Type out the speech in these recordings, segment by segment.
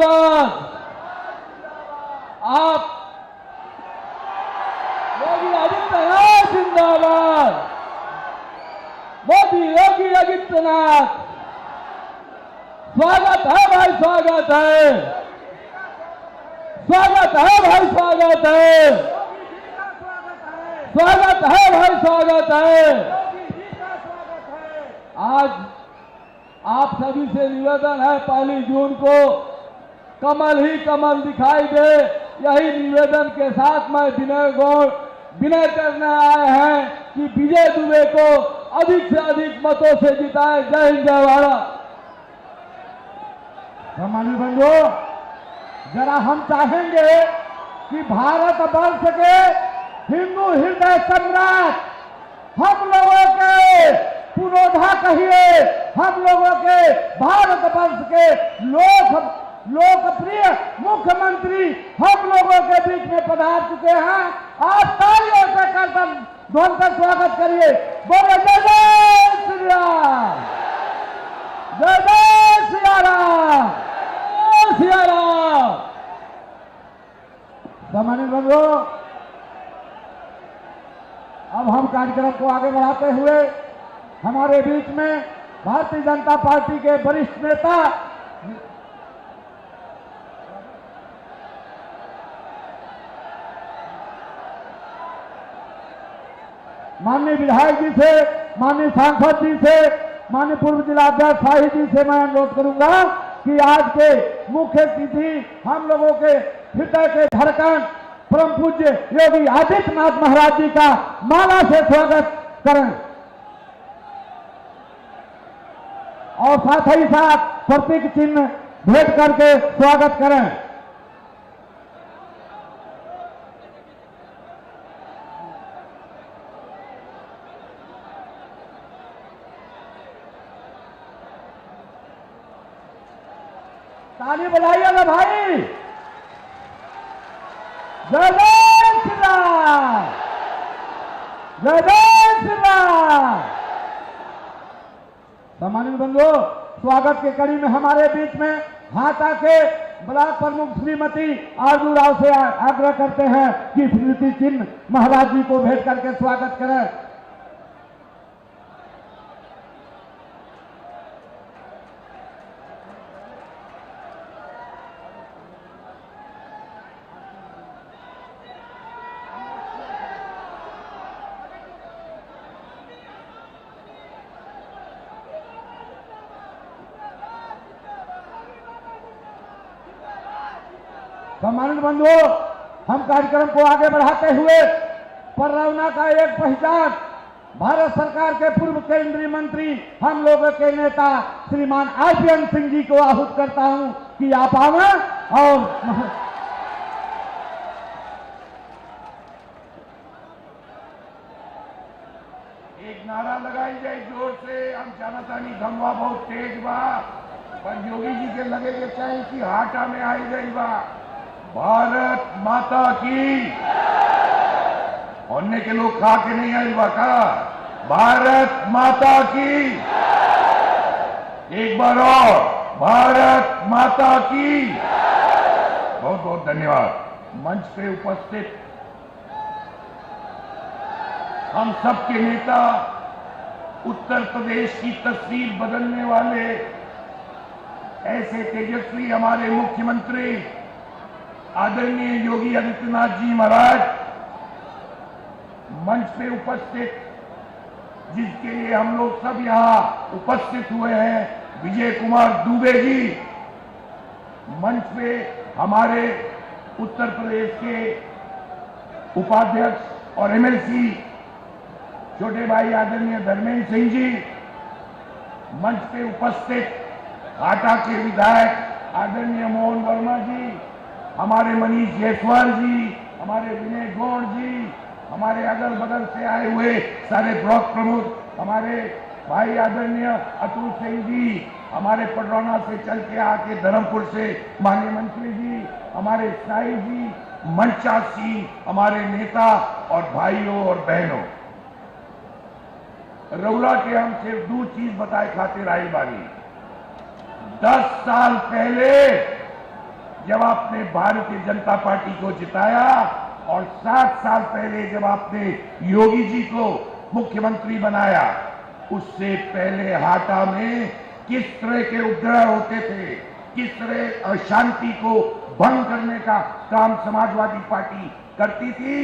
जिंदाबाद। आप योगी आदित्यनाथ जिंदाबाद। मोदी योगी आदित्यनाथ, स्वागत है भाई, स्वागत है, स्वागत है भाई, स्वागत है, स्वागत है भाई, स्वागत है। आज आप सभी से निवेदन है, 1 जून को कमल ही कमल दिखाई दे, यही निवेदन के साथ मैं विनय करने आए हैं कि विजय दुबे को अधिक से अधिक मतों से जिताए। जय हिंद, जय भारत। सम्मानित बंधुओं, जरा हम चाहेंगे कि भारत वर्ष के हिंदू हृदय सम्राट, हम लोगों के पुरोधा कहिए, हम लोगों के भारत वर्ष के लोकप्रिय मुख्यमंत्री हम लोगों के बीच में पधार चुके हैं। आप तालियों से करतब ध्वनि का स्वागत करिए। बोले जय जय श्री राम, जय जय सिया राम, जय सिया राम। सम्मानित बंधुओं, अब हम कार्यक्रम को आगे बढ़ाते हुए हमारे बीच में भारतीय जनता पार्टी के वरिष्ठ नेता माननीय विधायक जी से, माननीय सांसद जी से, माननीय पूर्व जिलाध्यक्ष शाही जी से मैं अनुरोध करूंगा कि आज के मुख्य अतिथि हम लोगों के हृदय के धड़कन परम पूज्य योगी आदित्यनाथ महाराज जी का माला से स्वागत करें और साथ ही साथ प्रतीक चिन्ह भेंट करके स्वागत करें। ताली बजाइएगा भाई। जय जय श्री राम, जय जय श्री राम। सम्मानित बंधुओं, स्वागत के कड़ी में हमारे बीच में हाटा के ब्लॉक प्रमुख श्रीमती आरजू राव से आग्रह करते हैं कि स्मृति चिन्ह महाराज जी को भेंट करके स्वागत करें। सम्मानित बंधुओं, हम कार्यक्रम को आगे बढ़ाते हुए पररौना का एक पहचान भारत सरकार के पूर्व केंद्रीय मंत्री, हम लोगों के नेता श्रीमान आईपीएन सिंह जी को आहूत करता हूं कि आप आवे और एक नारा लगाई जाए जोर से। हम जानतानी धमवा बहुत तेज बा, पर योगी जी के लगे के चाहिए कि हाटा में आई गई बा। भारत माता की। होने के लोग खा के नहीं आई बा का? भारत माता की। एक बार और, भारत माता की। बहुत बहुत धन्यवाद। मंच पे उपस्थित हम सबके नेता, उत्तर प्रदेश की तस्वीर बदलने वाले ऐसे तेजस्वी हमारे मुख्यमंत्री आदरणीय योगी आदित्यनाथ जी महाराज, मंच पे उपस्थित जिसके लिए हम लोग सब यहां उपस्थित हुए हैं, विजय कुमार दुबे जी, मंच पे हमारे उत्तर प्रदेश के उपाध्यक्ष और एमएलसी छोटे भाई आदरणीय धर्मेंद्र सिंह जी, मंच पे उपस्थित हाटा के विधायक आदरणीय मोहन वर्मा जी, हमारे मनीष जायसवाल जी, हमारे विनय गौड़ जी, हमारे अगल बगल से आए हुए सारे ब्लॉक प्रमुख, हमारे भाई आदरणीय अतुल सिंह जी, हमारे पडरौना से चल के आके धर्मपुर से माननीय मंत्री जी, हमारे साई जी, मंचासी, हमारे नेता और भाइयों और बहनों, रउला के हम सिर्फ 2 चीज बताए खातिर आई बारी। 10 साल पहले जब आपने भारतीय जनता पार्टी को जिताया और 7 साल पहले जब आपने योगी जी को मुख्यमंत्री बनाया, उससे पहले हाटा में किस तरह के उपद्रव होते थे, किस तरह अशांति को भंग करने का काम समाजवादी पार्टी करती थी।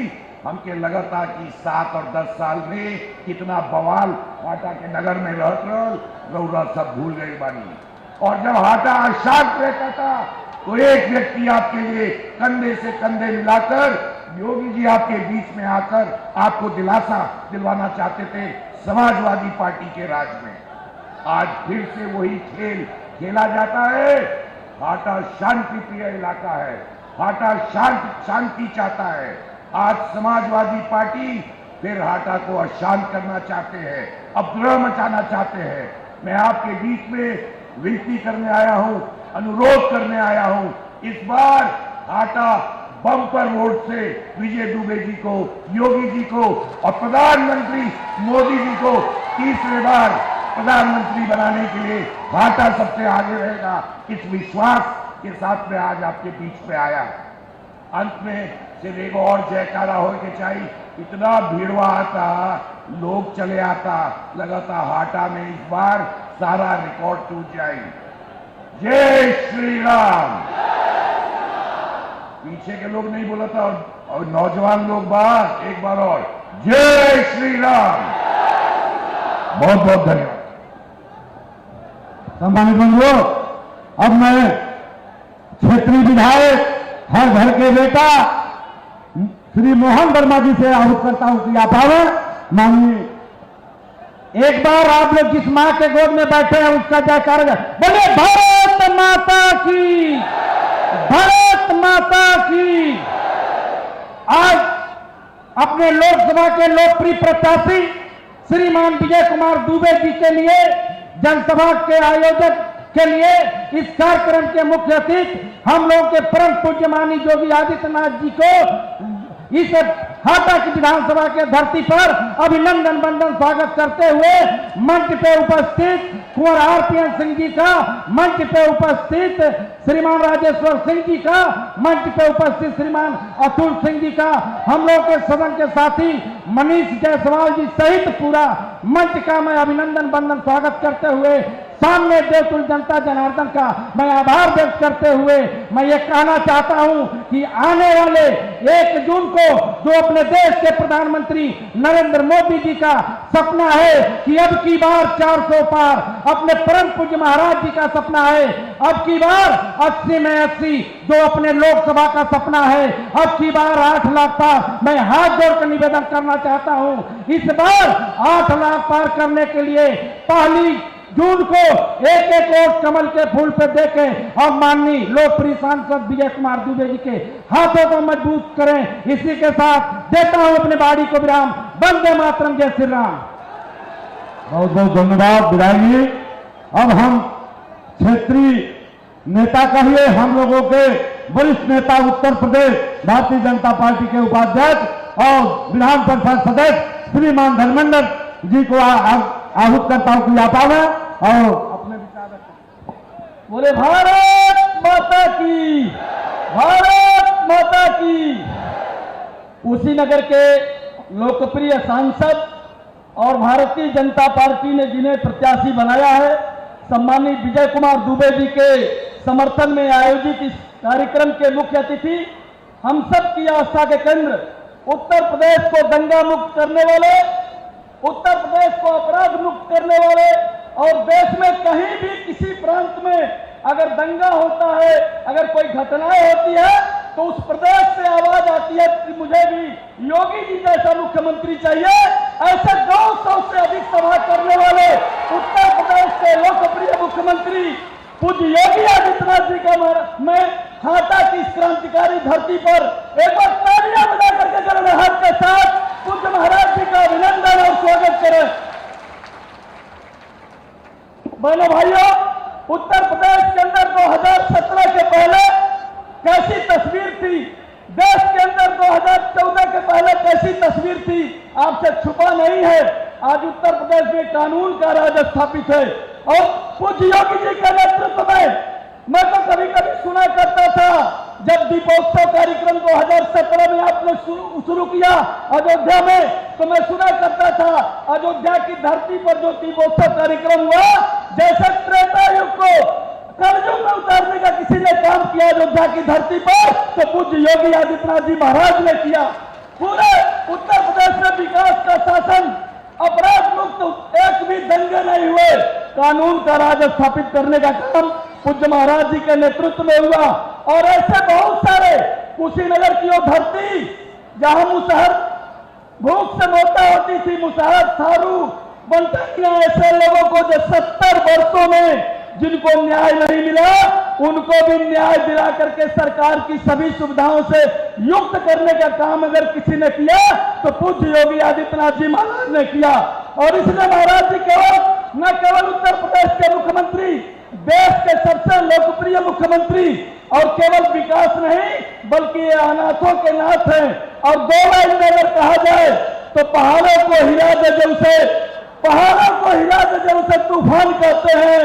हमके लगा था कि 7 और 10 साल में कितना बवाल हाटा के नगर में रौरा सब भूल गए बानी। और जब हाटा अशांत रहता था तो एक व्यक्ति आपके लिए कंधे से कंधे मिलाकर योगी जी आपके बीच में आकर आपको दिलासा दिलवाना चाहते थे समाजवादी पार्टी के राज में। आज फिर से वही खेल खेला जाता है। हाटा शांति प्रिय इलाका है, हाटा शांति चाहता है। आज समाजवादी पार्टी फिर हाटा को अशांत करना चाहते हैं, उपद्रव मचाना चाहते हैं। मैं आपके बीच में विनती करने आया हूं, अनुरोध करने आया हूं, इस बार हाटा बम्पर वोट से विजय दुबे जी को, योगी जी को और प्रधानमंत्री मोदी जी को तीसरी बार प्रधानमंत्री बनाने के लिए हाटा सबसे आगे रहेगा। इस विश्वास के साथ में आज आपके बीच में आया। अंत में सिर्फ एक और जयकारा हो के चाहिए। इतना भीड़वा आता, लोग चले आता, लगातार हाटा में इस बार सारा रिकॉर्ड टूट जाएगी। जय श्री राम। पीछे के लोग नहीं बोला था और नौजवान लोग बाहर एक बार और जय श्री राम। बहुत बहुत धन्यवाद। सम्मानित बंधुओं, अब मैं क्षेत्रीय विधायक हर घर के बेटा श्री मोहन वर्मा जी से आह्वान करता हूं कि आप आवे। माननीय एक बार आप लोग जिस मां के गोद में बैठे हैं उसका जयकारा बोले भारत माता की, भारत माता की। आज अपने लोकसभा के लोकप्रिय प्रत्याशी श्रीमान विजय कुमार दुबे जी के लिए जनसभा के आयोजक के लिए इस कार्यक्रम के मुख्य अतिथि हम लोग के परम पूज्य माननीय योगी आदित्यनाथ जी को इस हाटा की विधानसभा के धरती पर अभिनंदन वंदन स्वागत करते हुए मंच पे उपस्थित कुंवर आरपीएन सिंह जी का, मंच पे उपस्थित श्रीमान राजेश्वर सिंह जी का, मंच पे उपस्थित श्रीमान अतुल सिंह जी का, हम लोग के सदन के साथी मनीष जायसवाल जी सहित पूरा मंच का मैं अभिनंदन वंदन स्वागत करते हुए सामने देवतुल जनता जनार्दन का मैं आभार व्यक्त करते हुए मैं ये कहना चाहता हूं कि आने वाले 1 जून को जो अपने देश के प्रधानमंत्री नरेंद्र मोदी जी का सपना है कि अब की बार 400 पार, अपने परम पूज्य महाराज जी का सपना है अब की बार 80 में 80, जो अपने लोकसभा का सपना है अब की बार 8 लाख पार। मैं हाथ जोड़कर निवेदन करना चाहता हूं, इस बार 8 लाख पार करने के लिए 1 जून को एक वोट कमल के फूल पे देके और माननीय लोकप्रिय सांसद विजय कुमार दुबे जी के हाथों को मजबूत करें। इसी के साथ देता हूं अपने बाड़ी को विराम। वंदे मातरम, जय श्री राम। बहुत बहुत धन्यवाद विधायक जी। अब हम क्षेत्रीय नेता कहिए हम लोगों के वरिष्ठ नेता उत्तर प्रदेश भारतीय जनता पार्टी के उपाध्यक्ष और विधान परिषद सदस्य श्रीमान धर्मेंद्र जी को आहूत करता हूं कि आप आवे और अपने विचार रखें। बोले भारत माता की, भारत माता की। कुशीनगर के लोकप्रिय सांसद और भारतीय जनता पार्टी ने जिन्हें प्रत्याशी बनाया है, सम्मानित विजय कुमार दुबे जी के समर्थन में आयोजित इस कार्यक्रम के मुख्य अतिथि, हम सब की आस्था के केंद्र, उत्तर प्रदेश को दंगा मुक्त करने वाले, उत्तर प्रदेश को अपराध मुक्त करने वाले और देश में कहीं भी किसी प्रांत में अगर दंगा होता है, अगर कोई घटनाएं होती है तो उस प्रदेश से आवाज आती है कि मुझे भी योगी जी जैसा मुख्यमंत्री चाहिए। ऐसे 200 से अधिक सभा करने वाले उत्तर प्रदेश के लोकप्रिय मुख्यमंत्री पूज्य योगी आदित्यनाथ जी का मैं हाटा की इस क्रांतिकारी धरती पर एक बार तालियां बजा करके गले हाथ के साथ पूज्य महाराज जी का अभिनंदन और स्वागत करें। बहनों भाइयों, उत्तर प्रदेश के अंदर 2017 के पहले कैसी तस्वीर थी, देश के अंदर 2014 के पहले कैसी तस्वीर थी, आपसे छुपा नहीं है। आज उत्तर प्रदेश में कानून का राज स्थापित है और पूज्य योगी जी के नेतृत्व में मैं तो कभी कभी सुना करता था जब दीपोत्सव कार्यक्रम 2017 में आपने शुरू किया अयोध्या में, तो मैं सुना करता था अयोध्या की धरती पर जो दीपोत्सव कार्यक्रम हुआ, जैसे त्रेता युग को कलयुग में उतारने का किसी ने काम किया अयोध्या की धरती पर, तो पूज्य योगी आदित्यनाथ जी महाराज ने किया। पूरे उत्तर प्रदेश में विकास का शासन, अपराध मुक्त, एक भी दंगे नहीं हुए, कानून का राज स्थापित करने का काम पूज्य महाराज जी के नेतृत्व में हुआ। और ऐसे बहुत सारे, कुशीनगर की वो धरती जहां मुसहर भूख से मौतें होती थी, मुसहर, थारू, बंटनिया, ऐसे लोगों को जो 70 वर्षों में जिनको न्याय नहीं मिला, उनको भी न्याय दिला करके सरकार की सभी सुविधाओं से युक्त करने का काम अगर किसी ने किया तो पूज्य योगी आदित्यनाथ जी महाराज ने किया। और इसलिए महाराज जी न केवल उत्तर प्रदेश के मुख्यमंत्री, देश के सबसे लोकप्रिय मुख्यमंत्री, और केवल विकास नहीं बल्कि ये अनाथों के नाथ हैं। और 2 लाइन में अगर कहा जाए तो पहाड़ों को हिला दे जैसे, पहाड़ों को हिला दे जैसे तूफान कहते हैं,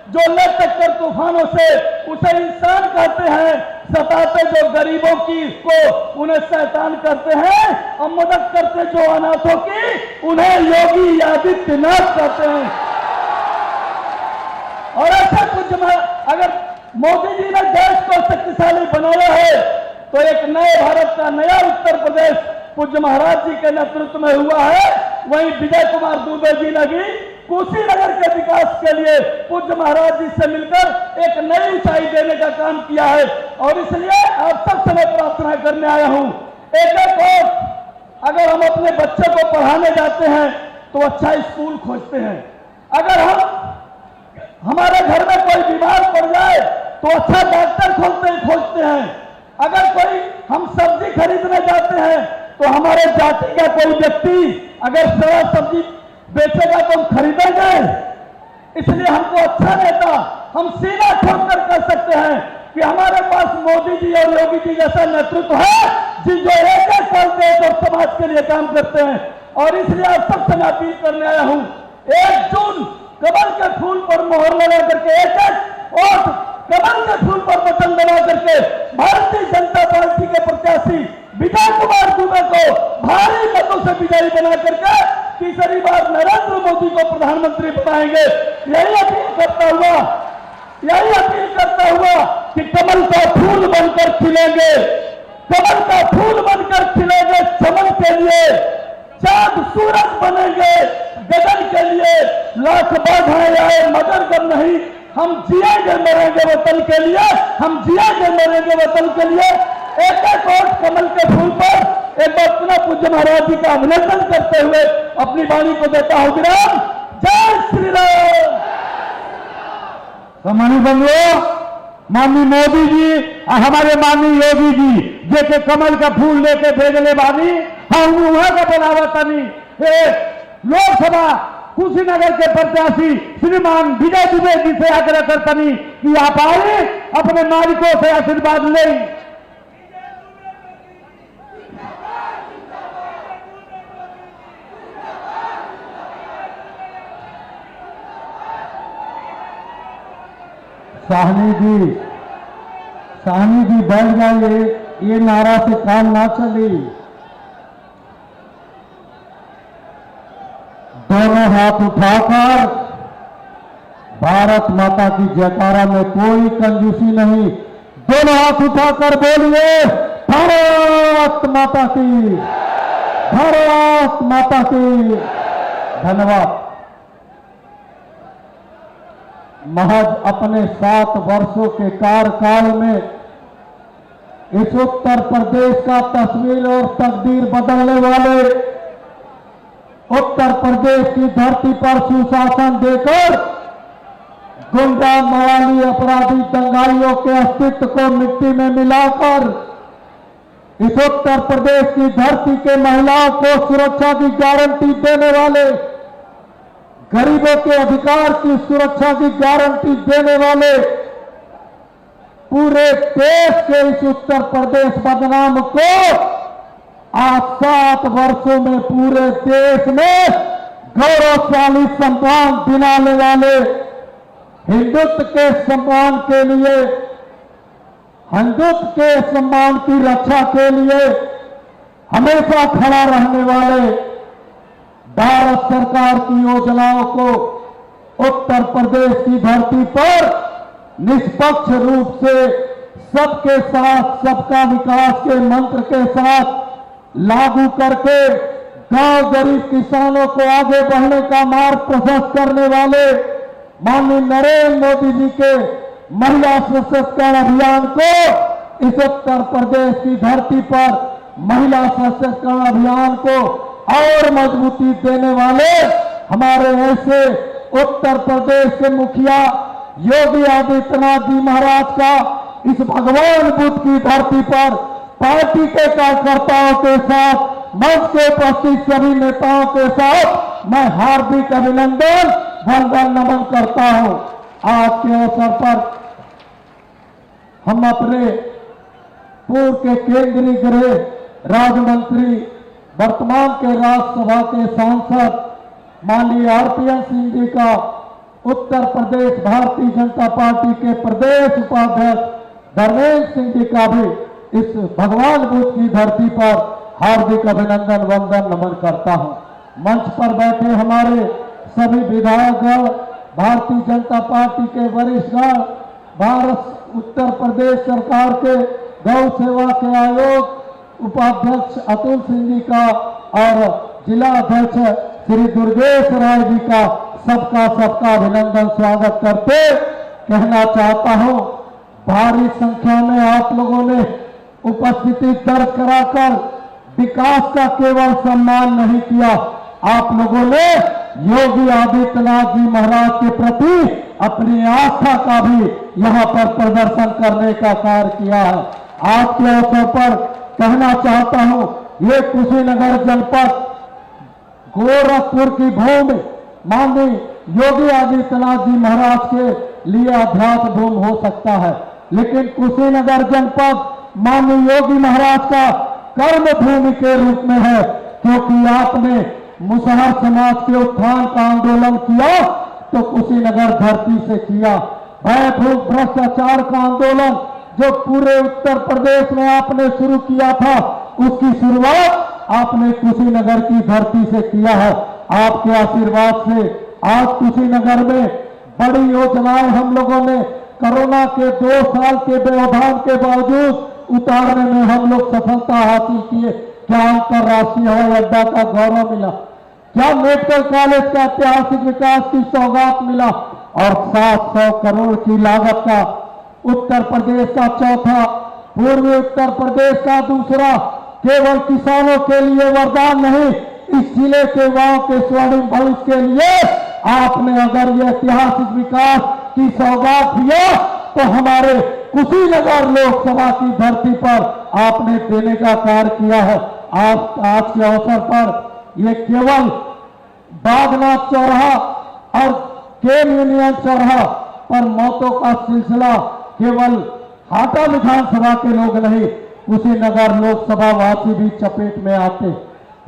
जो लग टक्कर तूफानों से उसे इंसान कहते हैं, सताते जो गरीबों की को उन्हें शैतान कहते हैं, और मदद करते जो अनाथों की उन्हें योगी आदित्यनाथ कहते हैं। और ऐसा कुछ अगर मोदी जी ने देश को शक्तिशाली बनाया है तो एक नए भारत का नया उत्तर प्रदेश पूज्य महाराज जी के नेतृत्व में हुआ है। वहीं विजय कुमार दुबे जी ने भी कुशीनगर के विकास के लिए पूज्य महाराज जी से मिलकर एक नई ऊंचाई देने का काम किया है। और इसलिए आप सबसे मैं प्रार्थना करने आया हूं, एक और अगर हम अपने बच्चे को पढ़ाने जाते हैं तो अच्छा स्कूल खोजते हैं, अगर हमारे घर में कोई बीमार पड़ जाए तो अच्छा डॉक्टर खोजते हैं, अगर कोई हम सब्जी खरीदने जाते हैं तो हमारे जाति का कोई व्यक्ति अगर सड़ा सब्जी बेचेगा तो हम खरीदेंगे। इसलिए हमको अच्छा नेता हम सीना ठोक कर कह सकते हैं कि हमारे पास मोदी जी और योगी जी जैसा नेतृत्व है जो एक एक पल देश और समाज के लिए काम करते हैं। और इसलिए आप सबसे मैं अपील करने आया हूं, 1 जून कमल के फूल पर मोहर लगा करके, एक वोट कमल के फूल पर बटन दबा करके भारतीय जनता पार्टी के प्रत्याशी विजय कुमार दुबे को भारी मतों से विजयी बना करके तीसरी बार नरेंद्र मोदी को प्रधानमंत्री बनाएंगे। यही अपील करता हुआ कि कमल का फूल बनकर खिलेंगे, कमल का फूल बनकर खिलेंगे चमन के लिए, चांद सूरज बनेंगे गगन के लिए, लाख बाधाएं आए मगर गम नहीं, हम जिएंगे मरेंगे वतन के लिए, हम जिएंगे मरेंगे वतन के लिए। एक एक वोट कमल के फूल पर एक बार पुनः पूज्य महाराज जी का अभिनंदन करते हुए अपनी वाणी को देता हूं विराम। जय श्री राम। सम्मानित बंधुओं, माननीय मोदी जी और हमारे माननीय योगी जी जेके कमल का फूल लेके भेजले बानी, हम वहां का बनावा तनी लोकसभा कुशीनगर के प्रत्याशी श्रीमान विजय दुबे जी से आग्रह करतनी कि आप आए अपने नागरिकों से आशीर्वाद लें। साहनी जी बैठ जाइए, ये नारा से काम ना चले। दोनों हाथ उठाकर भारत माता की जयकारा में कोई कंजूसी नहीं, दोनों हाथ उठाकर बोलिए भारत माता की, भारत माता की। धन्यवाद। महज अपने 7 वर्षों के कार्यकाल में इस उत्तर प्रदेश का तस्वीर और तकदीर बदलने वाले, उत्तर प्रदेश की धरती पर सुशासन देकर गुंडा मवाली अपराधी दंगाइयों के अस्तित्व को मिट्टी में मिलाकर इस उत्तर प्रदेश की धरती के महिलाओं को सुरक्षा की गारंटी देने वाले, गरीबों के अधिकार की सुरक्षा की गारंटी देने वाले पूरे देश के इस उत्तर प्रदेश बदनाम को आज 7 वर्षों में पूरे देश में गौरवशाली सम्मान दिलाने वाले, हिंदुत्व के सम्मान के लिए हिंदुत्व के सम्मान की रक्षा के लिए हमेशा खड़ा रहने वाले भारत सरकार की योजनाओं को उत्तर प्रदेश की धरती पर निष्पक्ष रूप से सबके साथ सबका विकास के मंत्र के साथ लागू करके गांव गरीब किसानों को आगे बढ़ने का मार्ग प्रशस्त करने वाले माननीय नरेंद्र मोदी जी के महिला सशक्तिकरण अभियान को इस उत्तर प्रदेश की धरती पर महिला सशक्तिकरण अभियान को और मजबूती देने वाले हमारे ऐसे उत्तर प्रदेश के मुखिया योगी आदित्यनाथ जी महाराज का इस भगवान बुद्ध की धरती पर पार्टी के कार्यकर्ताओं के साथ मंच के उपस्थित सभी नेताओं के साथ मैं हार्दिक अभिनंदन वंदन नमन करता हूं। आज के अवसर पर हम अपने पूर्व के केंद्रीय गृह राज्य मंत्री वर्तमान के राज्यसभा के सांसद माननीय आरपीएन सिंह जी का उत्तर प्रदेश भारतीय जनता पार्टी के प्रदेश उपाध्यक्ष धर्मेंद्र सिंह जी का भी इस भगवान बुद्ध की धरती पर हार्दिक अभिनंदन वंदन नमन करता हूं। मंच पर बैठे हमारे सभी विधायकगण, भारतीय जनता पार्टी के वरिष्ठगण, भारत उत्तर प्रदेश सरकार के गौ सेवा के आयोग उपाध्यक्ष अतुल सिंह जी का और जिला अध्यक्ष श्री दुर्गेश राय जी का सबका अभिनंदन स्वागत करते कहना चाहता हूं, भारी संख्या में आप लोगों ने उपस्थिति दर्ज कराकर विकास का केवल सम्मान नहीं किया, आप लोगों ने योगी आदित्यनाथ जी महाराज के प्रति अपनी आस्था का भी यहां पर प्रदर्शन करने का कार्य किया है। आज के अवसर पर कहना चाहता हूं, ये कुशीनगर जनपद गोरखपुर की भूमि माननीय योगी आदित्यनाथ जी महाराज के लिए अध्यात्म भूमि हो सकता है, लेकिन कुशीनगर जनपद माननीय योगी महाराज का कर्म भूमि के रूप में है, क्योंकि आपने मुसहर समाज के उत्थान का आंदोलन किया तो कुशीनगर धरती से किया। भयभूत भ्रष्टाचार का आंदोलन जो पूरे उत्तर प्रदेश में आपने शुरू किया था, उसकी शुरुआत आपने कुशीनगर की धरती से किया है। आपके आशीर्वाद से आज कुशीनगर में बड़ी योजनाएं हम लोगों ने कोरोना के 2 साल के व्यवधान के बावजूद उतारने में हम लोग सफलता हासिल किए। क्या अंतर्राष्ट्रीय हवाई अड्डा का गौरव मिला, क्या मेडिकल कॉलेज का ऐतिहासिक विकास की सौगात मिला, और 700 करोड़ की लागत का उत्तर प्रदेश का चौथा, पूर्वी उत्तर प्रदेश का दूसरा, केवल किसानों के लिए वरदान नहीं, इस जिले के गांव के स्वर्णिम भविष्य के लिए आपने अगर ये ऐतिहासिक विकास की सौगात दिया तो हमारे कुशीनगर लोकसभा की धरती पर आपने देने का कार्य किया है। आज के अवसर पर ये केवल बागनाथ चौराहा और केम यूनियन चौराहा पर मौतों का सिलसिला केवल हाटा विधानसभा के लोग नहीं, कुशीनगर लोकसभा वासी भी चपेट में आते।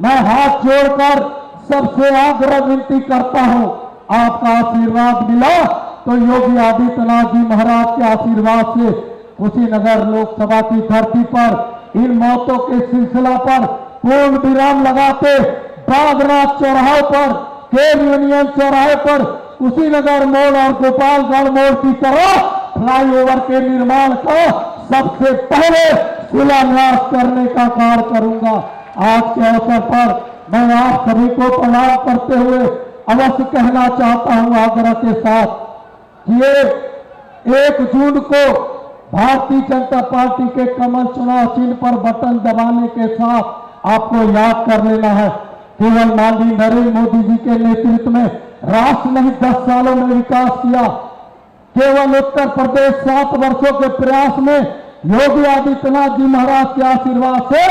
मैं हाथ जोड़कर सबसे आग्रह विनती करता हूं, आपका आशीर्वाद मिला तो योगी आदित्यनाथ जी महाराज के आशीर्वाद से कुशीनगर लोकसभा की धरती पर इन मौतों के सिलसिला पर पूर्ण विराम लगाते बागनाथ चौराहे पर, केम यूनियन चौराहे पर, कुशीनगर मोड़ और गोपालगढ़ मोड़ की तरह फ्लाईओवर के निर्माण का सबसे पहले शिलान्यास करने का कार्य करूंगा। आज के अवसर पर मैं आप सभी को प्रणाम करते हुए अवश्य कहना चाहता हूं आग्रह के साथ कि ये 1 जून को भारतीय जनता पार्टी के कमल चुनाव चिन्ह पर बटन दबाने के साथ आपको याद कर लेना है, केवल माननीय नरेंद्र मोदी जी के नेतृत्व में राष्ट्र ने 10 सालों में विकास किया। केवल उत्तर प्रदेश 7 वर्षों के प्रयास में योगी आदित्यनाथ जी महाराज के आशीर्वाद से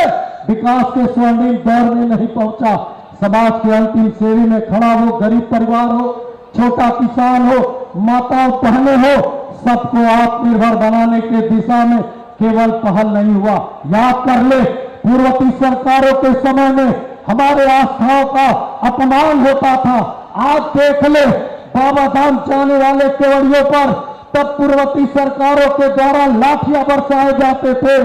विकास के स्वर्णिम दौर में नहीं पहुंचा। समाज के अंतिम श्रेणी में खड़ा हो, गरीब परिवार हो, छोटा किसान हो, माताओं बहनें हो, सबको आत्मनिर्भर बनाने के दिशा में केवल पहल नहीं हुआ। याद कर ले, पूर्ववर्ती सरकारों के समय में हमारे आस्थाओं का अपमान होता था। आज देख ले, बाबा धाम जाने वाले केवड़ियों पर तब पूर्ववर्ती सरकारों के द्वारा लाठियां बरसाए जाते थे।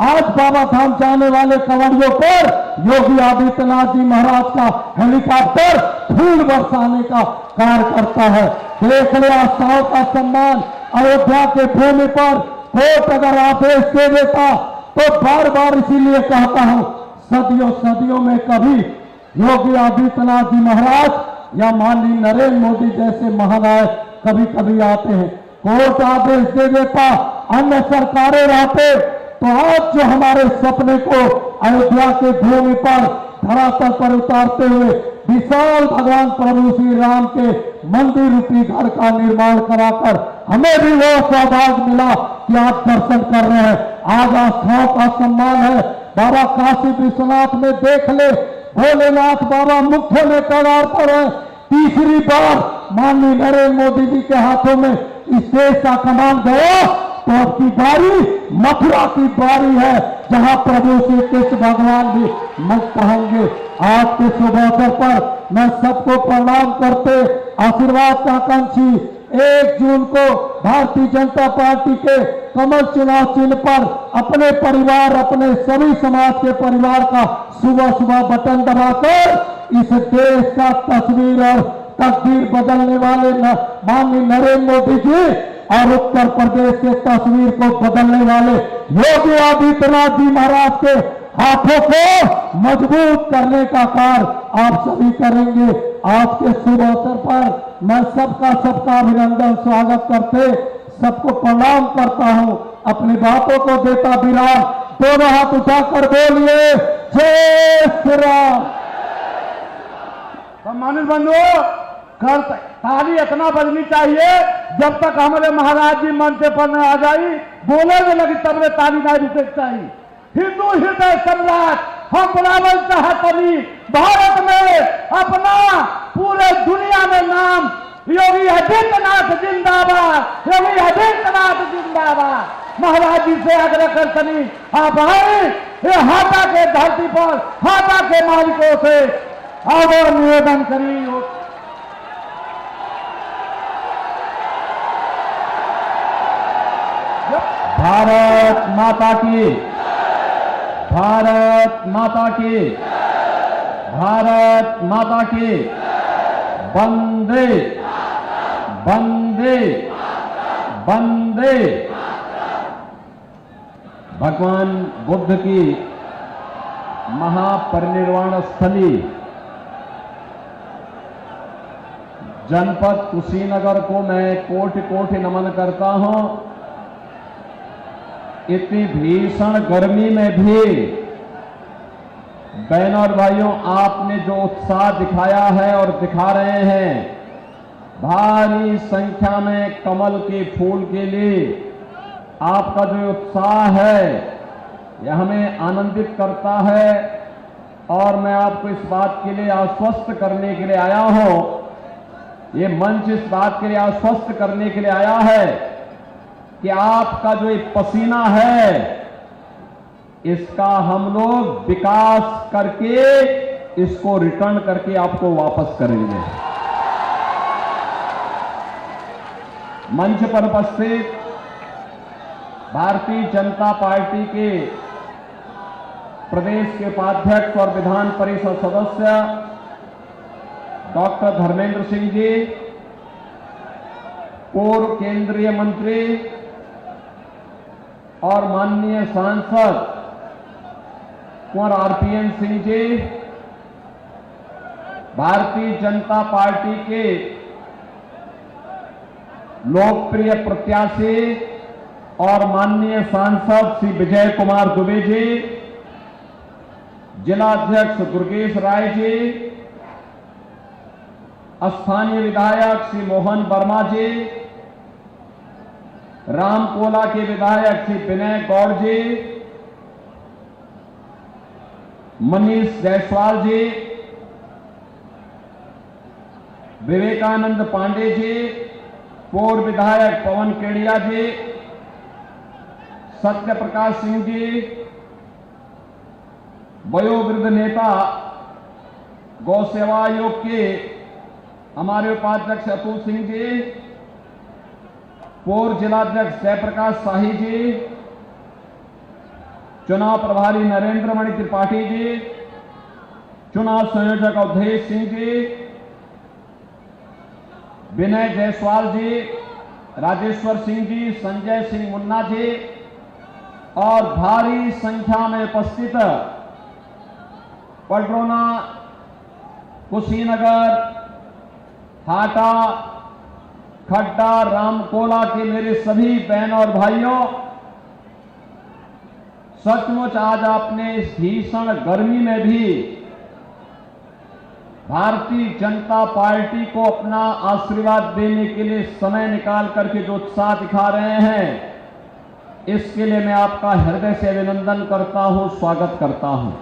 आज बाबा धाम जाने वाले कंवरियों पर योगी आदित्यनाथ जी महाराज का हेलीकॉप्टर फूल बरसाने का कार्य करता है। देख ले, आस्थाओं का सम्मान अयोध्या के भूमि पर कोर्ट अगर आदेश दे देता तो बार बार इसीलिए कहता हूं, सदियों सदियों में कभी योगी आदित्यनाथ जी महाराज या माननीय नरेंद्र मोदी जैसे महानायक कभी कभी आते हैं, कोर्ट आदेश दे देता, अन्य सरकारें रहते तो आज जो हमारे सपने को अयोध्या के भूमि पर धरातल पर उतारते हुए विशाल भगवान प्रभु श्री राम के मंदिर रूपी घर का निर्माण कराकर हमें भी वो सौभाग्य मिला कि आप दर्शन कर रहे हैं। आज आस्थाओं का सम्मान है। बाबा काशी विश्वनाथ में देख ले, भोलेनाथ बाबा मुख्य में कगार पर है। तीसरी बार माननीय नरेंद्र मोदी जी के हाथों में इस देश का कमान गया तो अब की बारी मथुरा की बारी है, जहां प्रभु श्री कृष्ण भगवान भी मुक्त होंगे। आज के शुभ अवसर पर मैं सबको प्रणाम करते आशीर्वाद का आकांक्षी 1 जून को भारतीय जनता पार्टी के कमल चुनाव चिन्ह पर अपने परिवार, अपने सभी समाज के परिवार का सुबह सुबह बटन दबाकर इस देश का तस्वीर और तकदीर बदलने वाले माननीय नरेंद्र मोदी जी और उत्तर प्रदेश के तस्वीर को बदलने वाले योगी आदित्यनाथ जी महाराज के हाथों को मजबूत करने का कार्य आप सभी करेंगे। आज के शुभ अवसर पर मैं सबका अभिनंदन स्वागत करते सबको प्रणाम करता हूं। अपनी बातों को देता विराम, दोनों हाथ उठाकर बोलिए जय श्री राम। सम्मानित बंधुओं, ताली इतना बजनी चाहिए जब तक हमारे महाराज जी मंच पर न आ जाई, बोले लगी तब वे ताली नहीं रुके चाहिए। हिंदू हृदय सम्राट हम बुलावल चाहतनी भारत में अपना पूरे दुनिया में नाम योगी आदित्यनाथ जिंदाबाद, योगी आदित्यनाथ जिंदाबाद। महाराज जी से आग्रह करतनी आप आए ये हाटा के धरती पर हाटा के मालिकों से और निवेदन करिए। भारत माता की, भारत माता की, भारत माता की, वंदे वंदे वंदे। भगवान बुद्ध की महापरिनिर्वाण स्थली जनपद कुशीनगर को मैं कोटि कोटि नमन करता हूं। इतनी भीषण गर्मी में भी बहनों और भाइयों, आपने जो उत्साह दिखाया है और दिखा रहे हैं, भारी संख्या में कमल के फूल के लिए आपका जो उत्साह है यह हमें आनंदित करता है। और मैं आपको इस बात के लिए आश्वस्त करने के लिए आया हूं, ये मंच इस बात के लिए आश्वस्त करने के लिए आया है कि आपका जो एक पसीना है इसका हम लोग विकास करके इसको रिटर्न करके आपको वापस करेंगे। मंच पर उपस्थित भारतीय जनता पार्टी के प्रदेश के उपाध्यक्ष और विधान परिषद सदस्य डॉक्टर धर्मेंद्र सिंह जी, पूर्व केंद्रीय मंत्री और माननीय सांसद कुंवर आरपीएन सिंह जी, भारतीय जनता पार्टी के लोकप्रिय प्रत्याशी और माननीय सांसद श्री विजय कुमार दुबे जी, जिला अध्यक्ष दुर्गेश राय जी, स्थानीय विधायक श्री मोहन वर्मा जी, रामकोला के विधायक श्री विनय गौड़ जी, मनीष जायसवाल जी, विवेकानंद पांडे जी, पूर्व विधायक पवन केडिया जी, सत्य प्रकाश सिंह जी, वयोवृद्ध नेता गौ सेवा आयोग के हमारे उपाध्यक्ष अतुल सिंह जी, पूर्व जिलाध्यक्ष जयप्रकाश शाही जी, चुनाव प्रभारी नरेंद्र मणि त्रिपाठी जी, चुनाव संयोजक अवधेश सिंह जी, विनय जायसवाल जी, राजेश्वर सिंह जी, संजय सिंह मुन्ना जी और भारी संख्या में उपस्थित पडरौना, कुशीनगर, हाटा, खड्डा, रामकोला के मेरे सभी बहन और भाइयों, सचमुच आज आपने इस भीषण गर्मी में भी भारतीय जनता पार्टी को अपना आशीर्वाद देने के लिए समय निकाल करके जो उत्साह दिखा रहे हैं, इसके लिए मैं आपका हृदय से अभिनंदन करता हूं, स्वागत करता हूं।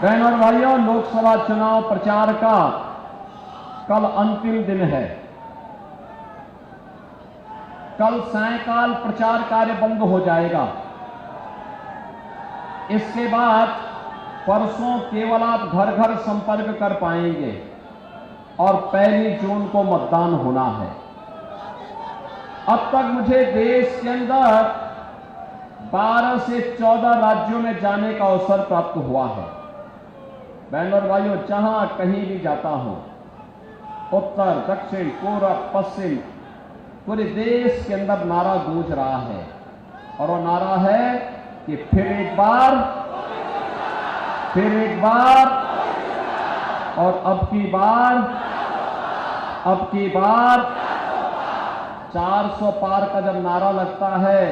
बहनों और भाइयों, लोकसभा चुनाव प्रचार का कल अंतिम दिन है। कल सायंकाल प्रचार कार्य बंद हो जाएगा। इसके बाद परसों केवल आप घर घर संपर्क कर पाएंगे और 1 जून को मतदान होना है। अब तक मुझे देश के अंदर 12 से 14 राज्यों में जाने का अवसर प्राप्त हुआ है। बहनों और भाइयों, जहां कहीं भी जाता हूं, उत्तर, दक्षिण, पूर्व, पश्चिम, पूरे देश के अंदर नारा गूंज रहा है और वो नारा है कि फिर एक बार और अब की बार 400 पार का जब नारा लगता है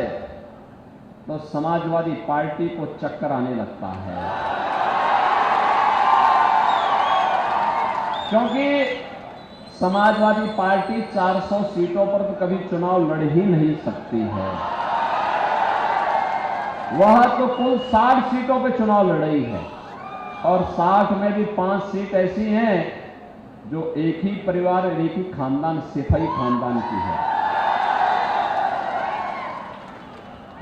तो समाजवादी पार्टी को चक्कर आने लगता है, क्योंकि समाजवादी पार्टी 400 सीटों पर तो कभी चुनाव लड़ ही नहीं सकती है। वह तो कुल 60 सीटों पर चुनाव लड़ी है और 60 में भी 5 सीट ऐसी हैं जो एक ही परिवार, एक ही खानदान, सिपाही खानदान की है।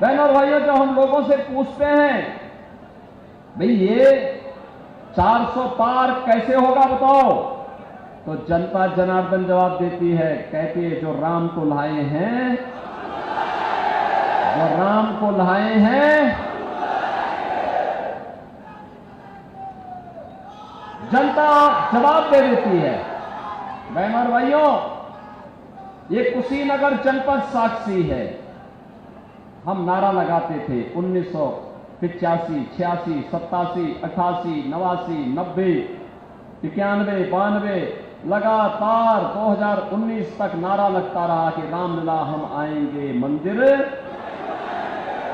बहनों और भाइयों, जब हम लोगों से पूछते हैं भाई ये 400 पार कैसे होगा बताओ, तो जनता जनार्दन जवाब देती है, कहती है जो राम को लाए हैं, जनता जवाब दे देती है। बहनों और भाइयों, ये कुशीनगर जनपद साक्षी है। हम नारा लगाते थे 1985, 86, 87, 88, 89, 90, 91, 92, लगातार 2019 तक नारा लगता रहा कि रामलला हम आएंगे मंदिर,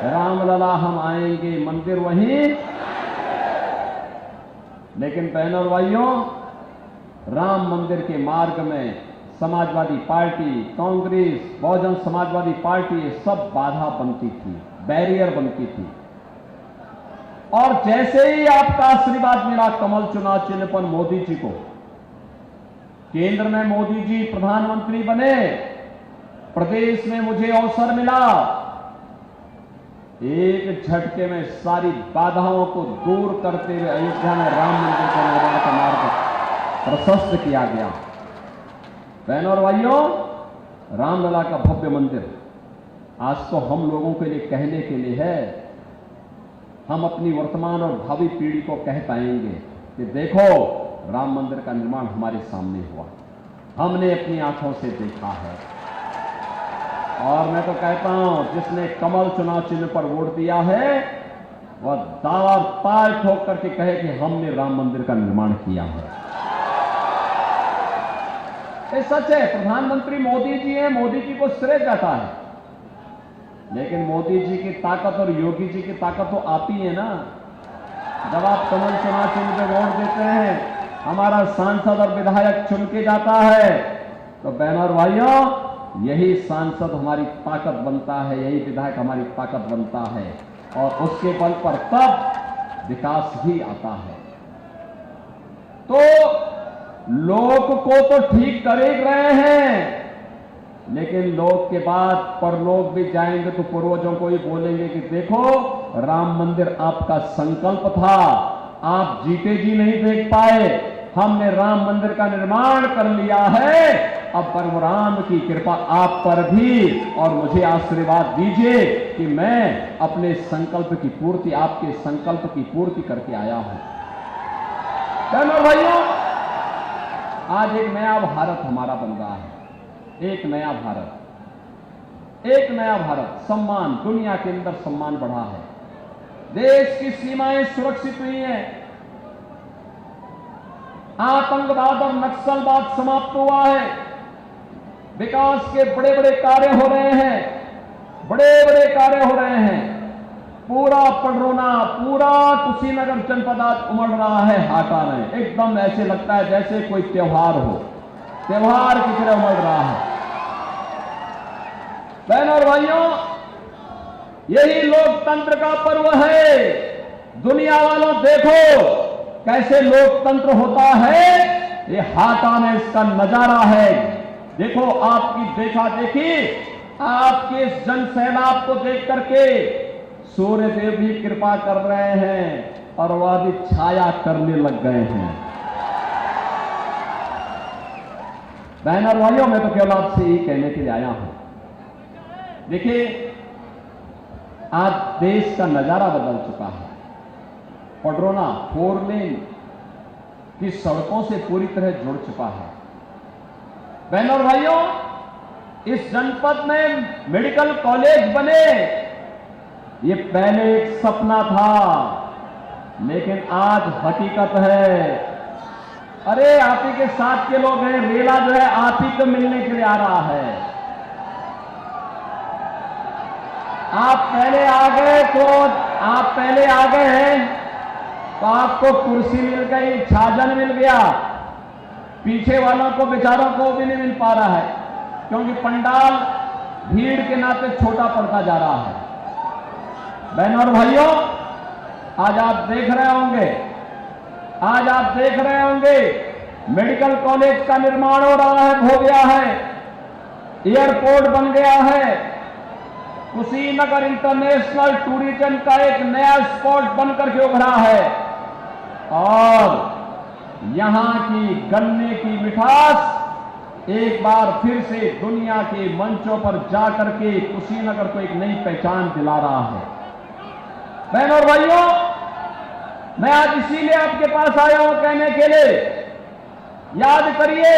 रामलला हम आएंगे मंदिर वहीं। लेकिन बहनों और भाइयों, राम मंदिर के मार्ग में समाजवादी पार्टी, कांग्रेस, बहुजन समाजवादी पार्टी सब बाधा बनती थी, बैरियर बनती थी। और जैसे ही आपका आशीर्वाद मिला कमल चुनाव चिन्ह पर मोदी जी को, केंद्र में मोदी जी प्रधानमंत्री बने, प्रदेश में मुझे अवसर मिला, एक झटके में सारी बाधाओं को दूर करते हुए अयोध्या में राम मंदिर के निर्माण का मार्ग प्रशस्त किया गया। बहनों और भाइयों, रामलला का भव्य मंदिर आज तो हम लोगों के लिए कहने के लिए है। हम अपनी वर्तमान और भावी पीढ़ी को कह पाएंगे कि देखो राम मंदिर का निर्माण हमारे सामने हुआ, हमने अपनी आंखों से देखा है। और मैं तो कहता हूं, जिसने कमल चुनाव चिन्ह पर वोट दिया है वह दावा ताल ठोक करके कहे कि हमने राम मंदिर का निर्माण किया है। ये सच है, प्रधानमंत्री मोदी जी हैं, मोदी जी को श्रेय जाता है, लेकिन मोदी जी की ताकत और योगी जी की ताकत तो आप ही है ना। जब आप कमल चुनाव चिन्ह पे वोट देते हैं, हमारा सांसद और विधायक चुन के जाता है, तो बहनों और भाइयों, यही सांसद हमारी ताकत बनता है, यही विधायक हमारी ताकत बनता है और उसके बल पर तब विकास ही आता है। तो लोक को तो ठीक कर ही रहे हैं, लेकिन लोक के बाद परलोक भी जाएंगे तो पूर्वजों को ही बोलेंगे कि देखो राम मंदिर आपका संकल्प था, आप जीते जी नहीं देख पाए, हमने राम मंदिर का निर्माण कर लिया है अब प्रभु राम की कृपा आप पर भी और मुझे आशीर्वाद दीजिए कि मैं अपने संकल्प की पूर्ति, आपके संकल्प की पूर्ति करके आया हूं। बहनों भाइयों, आज एक नया भारत हमारा बन रहा है। एक नया भारत, एक नया भारत। सम्मान, दुनिया के अंदर सम्मान बढ़ा है, देश की सीमाएं सुरक्षित हुई हैं, आतंकवाद और नक्सलवाद समाप्त हुआ है, विकास के बड़े बड़े कार्य हो रहे हैं, बड़े बड़े कार्य हो रहे हैं। पूरा पडरौना, पूरा कुशीनगर जनपद आज उमड़ रहा है हाटा में। एकदम ऐसे लगता है जैसे कोई त्योहार हो, त्योहार की तरह उमड़ रहा है। बहनों और भाइयों, यही लोकतंत्र का पर्व है। दुनिया वालों देखो कैसे लोकतंत्र होता है, ये हाटा में इसका नजारा है। देखो, आपकी देखा देखी, आपके इस जन सैलाब को देख करके सूर्य देव भी कृपा कर रहे हैं और वह भी छाया करने लग गए हैं। बहन और भाइयों, मैं तो केवल आपसे यही कहने के लिए आया हूं। देखिए, आज देश का नजारा बदल चुका है। पडरौना 4 लेन की सड़कों से पूरी तरह जुड़ चुका है। बहनों और भाइयों, इस जनपद में मेडिकल कॉलेज बने, ये पहले एक सपना था, लेकिन आज हकीकत है। अरे आप ही के साथ के लोग हैं, रेला जो है आप ही को मिलने के लिए आ रहा है। आप पहले आ गए तो आपको कुर्सी मिल गई, छाजन मिल गया। पीछे वालों को, बेचारों को भी नहीं मिल पा रहा है, क्योंकि पंडाल भीड़ के नाते छोटा पड़ता जा रहा है। बहनों और भाइयों, आज आप देख रहे होंगे मेडिकल कॉलेज का निर्माण हो रहा है, हो गया है, एयरपोर्ट बन गया है, कुशीनगर इंटरनेशनल टूरिज्म का एक नया स्पॉट बनकर के उभरा है, और यहां की गन्ने की मिठास एक बार फिर से दुनिया के मंचों पर जाकर के कुशीनगर को एक नई पहचान दिला रहा है। बहनों और भाइयों, मैं आज इसीलिए आपके पास आया हूं कहने के लिए, याद करिए,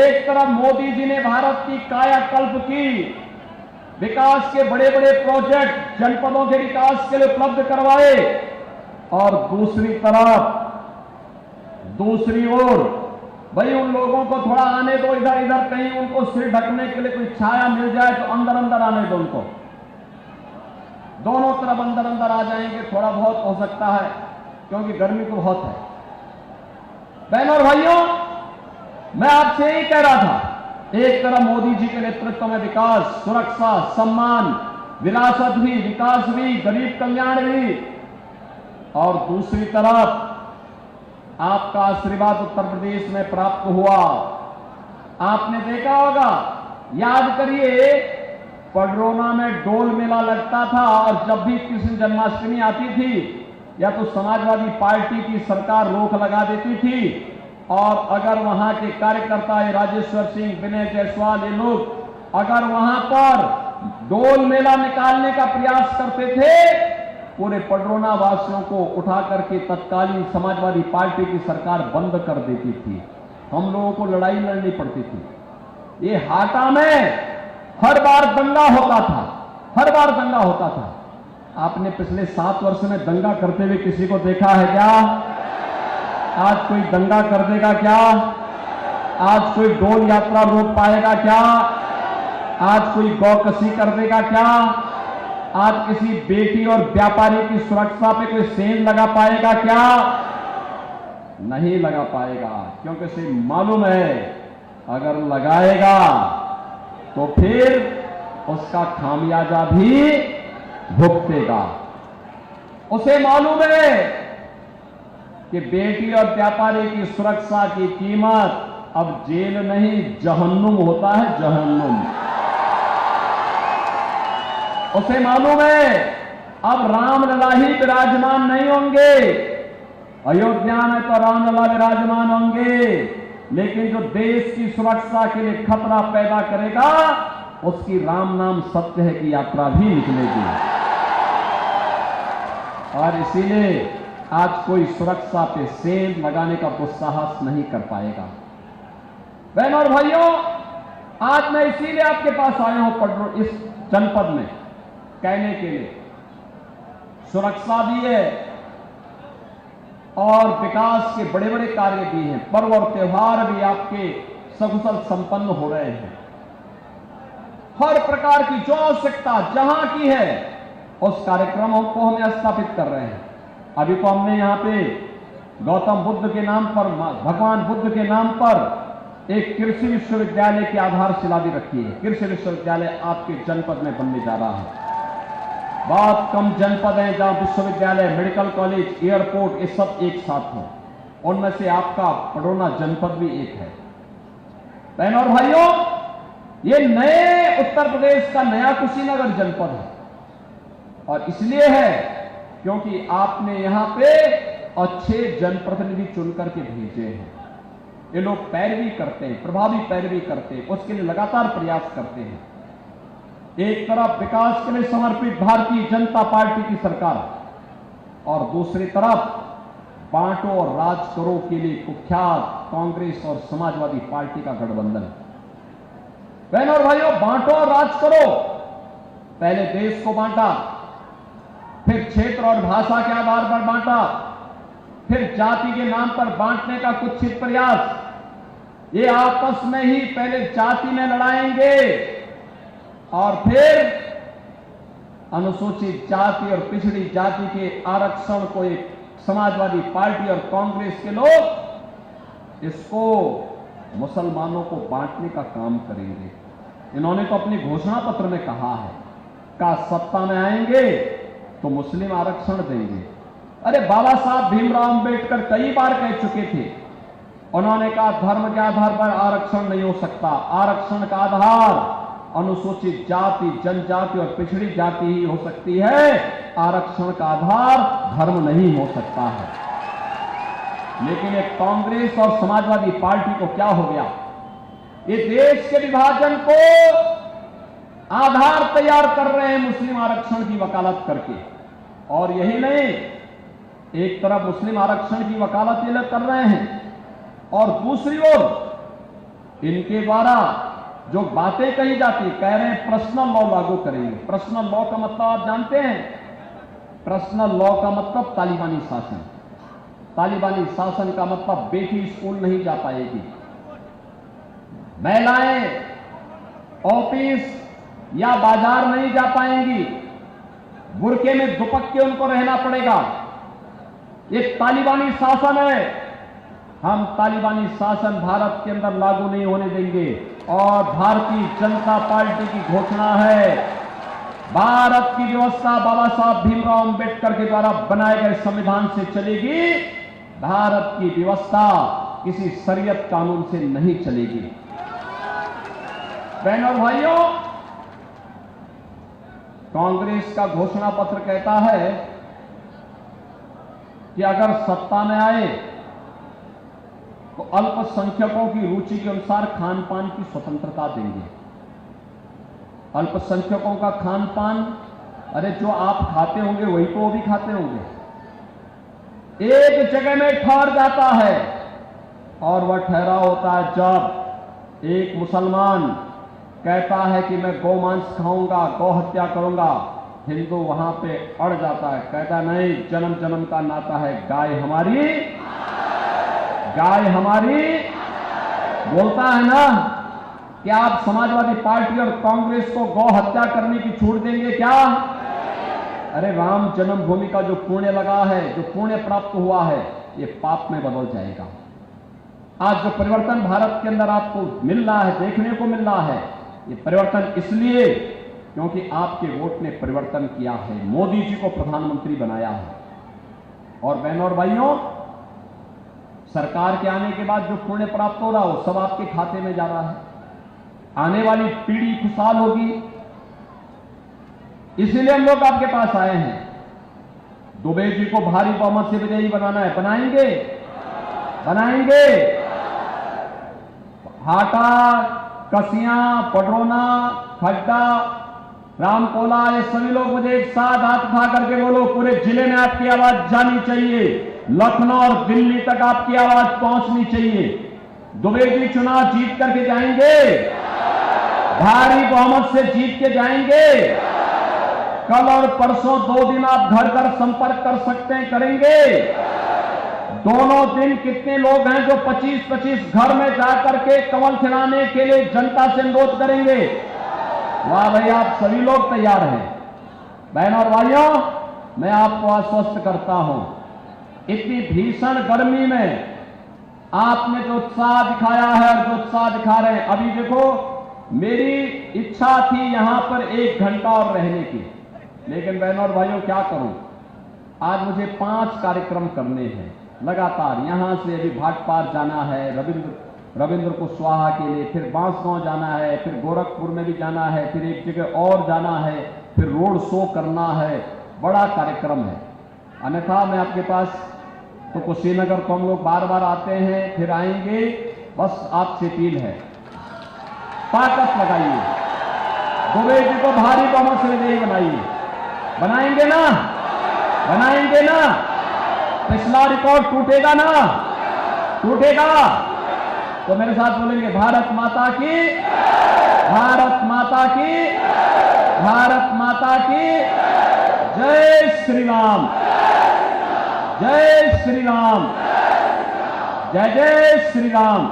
एक तरफ मोदी जी ने भारत की कायाकल्प की, विकास के बड़े बड़े प्रोजेक्ट जनपदों के विकास के लिए उपलब्ध करवाए, और दूसरी ओर भाई उन लोगों को थोड़ा आने दो इधर, कहीं उनको सिर ढकने के लिए कोई छाया मिल जाए तो अंदर अंदर आने दो उनको। दोनों तरफ अंदर अंदर आ जाएंगे, थोड़ा बहुत हो सकता है, क्योंकि गर्मी तो बहुत है। बहनों और भाइयों, मैं आपसे यही कह रहा था, एक तरफ मोदी जी के नेतृत्व में विकास, सुरक्षा, सम्मान, विरासत भी, विकास भी, गरीब कल्याण भी, और दूसरी तरफ आपका आशीर्वाद उत्तर प्रदेश में प्राप्त हुआ। आपने देखा होगा, याद करिए, पडरौना में डोल मेला लगता था, और जब भी कृष्ण जन्माष्टमी आती थी, या तो समाजवादी पार्टी की सरकार रोक लगा देती थी, और अगर वहां के कार्यकर्ता राजेश्वर सिंह, विनय जायसवाल, ये लोग अगर वहां पर डोल मेला निकालने का प्रयास करते थे, पूरे पडरौना वासियों को उठा करके तत्कालीन समाजवादी पार्टी की सरकार बंद कर देती थी। हम लोगों को लड़ाई लड़नी पड़ती थी। ये हाटा में हर बार दंगा होता था। आपने पिछले 7 वर्ष में दंगा करते हुए किसी को देखा है क्या? आज कोई दंगा कर देगा क्या? आज कोई डोल यात्रा रोक पाएगा क्या? आज कोई गौकसी कर देगा क्या? आज किसी बेटी और व्यापारी की सुरक्षा पे कोई सेंध लगा पाएगा क्या? नहीं लगा पाएगा, क्योंकि उसे मालूम है अगर लगाएगा तो फिर उसका खामियाजा भी भुगतेगा। उसे मालूम है कि बेटी और व्यापारी की सुरक्षा की कीमत अब जेल नहीं, जहन्नुम होता है, जहन्नुम। उसे मालूम है अब रामलला ही विराजमान नहीं होंगे। अयोध्या में तो रामलला विराजमान होंगे, लेकिन जो देश की सुरक्षा के लिए खतरा पैदा करेगा उसकी राम नाम सत्य है की यात्रा भी निकलेगी। और इसीलिए आज कोई सुरक्षा पे सेंध लगाने का दुस्साहस नहीं कर पाएगा। बहनों और भाइयों, आज मैं इसीलिए आपके पास आया हूं इस जनपद में कहने के लिए सुरक्षा भी है और विकास के बड़े बड़े कार्य भी हैं, पर्व और त्योहार भी आपके सकुशल संपन्न हो रहे हैं। हर प्रकार की जो आवश्यकता जहां की है उस कार्यक्रमों को हम स्थापित कर रहे हैं। अभी तो हमने यहां पे गौतम बुद्ध के नाम पर, भगवान बुद्ध के नाम पर एक कृषि विश्वविद्यालय की आधारशिला भी रखी है। कृषि विश्वविद्यालय आपके जनपद में बनने जा रहा है। बहुत कम जनपद हैं जहां विश्वविद्यालय, मेडिकल कॉलेज, एयरपोर्ट ये सब एक साथ हो। उनमें से आपका पडरौना जनपद भी एक है। बहनों और भाइयों, ये नए उत्तर प्रदेश का नया कुशीनगर जनपद है और इसलिए है क्योंकि आपने यहां पे अच्छे जनप्रतिनिधि चुनकर के भेजे हैं। ये लोग पैरवी करते हैं, प्रभावी पैरवी करते हैं, उसके लिए लगातार प्रयास करते हैं। एक तरफ विकास के लिए समर्पित भारतीय जनता पार्टी की सरकार और दूसरी तरफ बांटो और राज करो के लिए कुख्यात कांग्रेस और समाजवादी पार्टी का गठबंधन। बहनों और भाइयों, बांटो और राज करो, पहले देश को बांटा, फिर क्षेत्र और भाषा के आधार पर बांटा, फिर जाति के नाम पर बांटने का कुत्सित प्रयास। ये आपस में ही पहले जाति में लड़ाएंगे और फिर अनुसूचित जाति और पिछड़ी जाति के आरक्षण को एक समाजवादी पार्टी और कांग्रेस के लोग इसको मुसलमानों को बांटने का काम करेंगे। इन्होंने तो अपनी घोषणा पत्र में कहा है का सत्ता में आएंगे तो मुस्लिम आरक्षण देंगे। अरे बाबा साहब भीमराव अंबेडकर कई बार कह चुके थे, उन्होंने कहा धर्म के आधार पर आरक्षण नहीं हो सकता, आरक्षण का आधार अनुसूचित जाति, जनजाति और पिछड़ी जाति ही हो सकती है, आरक्षण का आधार धर्म नहीं हो सकता है। लेकिन एक कांग्रेस और समाजवादी पार्टी को क्या हो गया, ये देश के विभाजन को आधार तैयार कर रहे हैं मुस्लिम आरक्षण की वकालत करके। और यही नहीं, एक तरफ मुस्लिम आरक्षण की वकालत ये लोग कर रहे हैं और दूसरी ओर इनके द्वारा जो बातें कही जाती, कह रहे हैं पर्सनल लॉ लागू करेंगे। पर्सनल लॉ का मतलब आप जानते हैं, पर्सनल लॉ का मतलब तालिबानी शासन। तालिबानी शासन का मतलब बेटी स्कूल नहीं जा पाएगी, महिलाएं ऑफिस या बाजार नहीं जा पाएंगी, बुरके में दुपक के उनको रहना पड़ेगा। ये तालिबानी शासन है। हम तालिबानी शासन भारत के अंदर लागू नहीं होने देंगे और भारतीय जनता पार्टी की घोषणा है, भारत की व्यवस्था बाबा साहब भीमराव अंबेडकर के द्वारा बनाए गए संविधान से चलेगी। भारत की व्यवस्था किसी शरीयत कानून से नहीं चलेगी। बहनों और भाइयों, कांग्रेस का घोषणा पत्र कहता है कि अगर सत्ता में आए तो अल्पसंख्यकों की रुचि के अनुसार खान पान की स्वतंत्रता देंगे। अल्पसंख्यकों का खान पान, अरे जो आप खाते होंगे वही तो वो भी खाते होंगे। एक जगह में ठहर जाता है और वह ठहरा होता है जब एक मुसलमान कहता है कि मैं गौमांस खाऊंगा, गौ हत्या करूंगा, हिंदू वहां पे अड़ जाता है, कहता नहीं, जन्म जन्म का नाता है, गाय हमारी, गाय हमारी। बोलता है ना कि आप समाजवादी पार्टी और कांग्रेस को गौ हत्या करने की छूट देंगे क्या? अरे राम जन्मभूमि का जो पुण्य लगा है, जो पुण्य प्राप्त हुआ है, ये पाप में बदल जाएगा। आज जो परिवर्तन भारत के अंदर आपको मिल रहा है, देखने को मिल रहा है, ये परिवर्तन इसलिए क्योंकि आपके वोट ने परिवर्तन किया है, मोदी जी को प्रधानमंत्री बनाया है। और बहनों और भाइयों, सरकार के आने के बाद जो पुण्य प्राप्त हो रहा हो सब आपके खाते में जा रहा है। आने वाली पीढ़ी खुशहाल होगी, इसीलिए हम लोग आपके पास आए हैं। दुबे जी को भारी बहुमत से विजयी बनाना है, बनाएंगे, बनाएंगे। हाटा, कसियां, पडरौना, खड्डा, रामकोला, ये सभी लोग मुझे एक साथ हाथ उठा करके बोलो, पूरे जिले में आपकी आवाज जानी चाहिए, लखनऊ और दिल्ली तक आपकी आवाज पहुंचनी चाहिए। दुबे जी चुनाव जीत करके जाएंगे, भारी बहुमत से जीत के जाएंगे। कल और परसों 2 दिन आप घर घर संपर्क कर सकते हैं, करेंगे। दोनों दिन कितने लोग हैं जो 25-25 घर में जाकर के कमल खिलाने के लिए जनता से अनुरोध करेंगे? वाह भाई, आप सभी लोग तैयार हैं। बहनों और भाइयों, मैं आपको आश्वस्त करता हूं, इतनी भीषण गर्मी में आपने जो उत्साह दिखाया है और जो उत्साह दिखा रहे हैं, अभी देखो, मेरी इच्छा थी यहां पर 1 घंटा और रहने की, लेकिन बहनों और भाइयों क्या करूं, आज मुझे 5 कार्यक्रम करने हैं लगातार। यहां से अभी भाटपार जाना है, रविंद्र कुशवाहा के लिए, फिर बांसगांव जाना है, फिर गोरखपुर में भी जाना है, फिर एक जगह और जाना है, फिर रोड शो करना है, बड़ा कार्यक्रम है। अन्यथा मैं आपके पास तो कुशीनगर को हम लोग बार बार आते हैं, फिर आएंगे, बस आपसे अपील है, ताकत लगाइए, दुबे जी को भारी बहुमत से विजयी बनाइए। बनाएंगे ना? बनाएंगे ना? पिछला रिकॉर्ड टूटेगा ना? टूटेगा तो मेरे साथ बोलेंगे, भारत माता की, भारत माता की, भारत माता की जय श्री राम, जय श्री राम, जय जय श्री राम।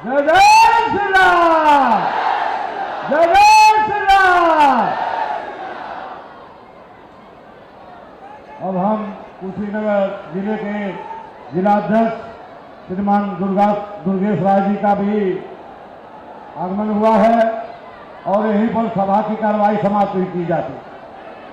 जय जय श्री राम, जय जय श्री राम। अब हम कुशीनगर जिले के जिलाध्यक्ष श्रीमान दुर्गेश राय जी का भी आगमन हुआ है और यहीं पर सभा की कार्रवाई समाप्त की जाती है।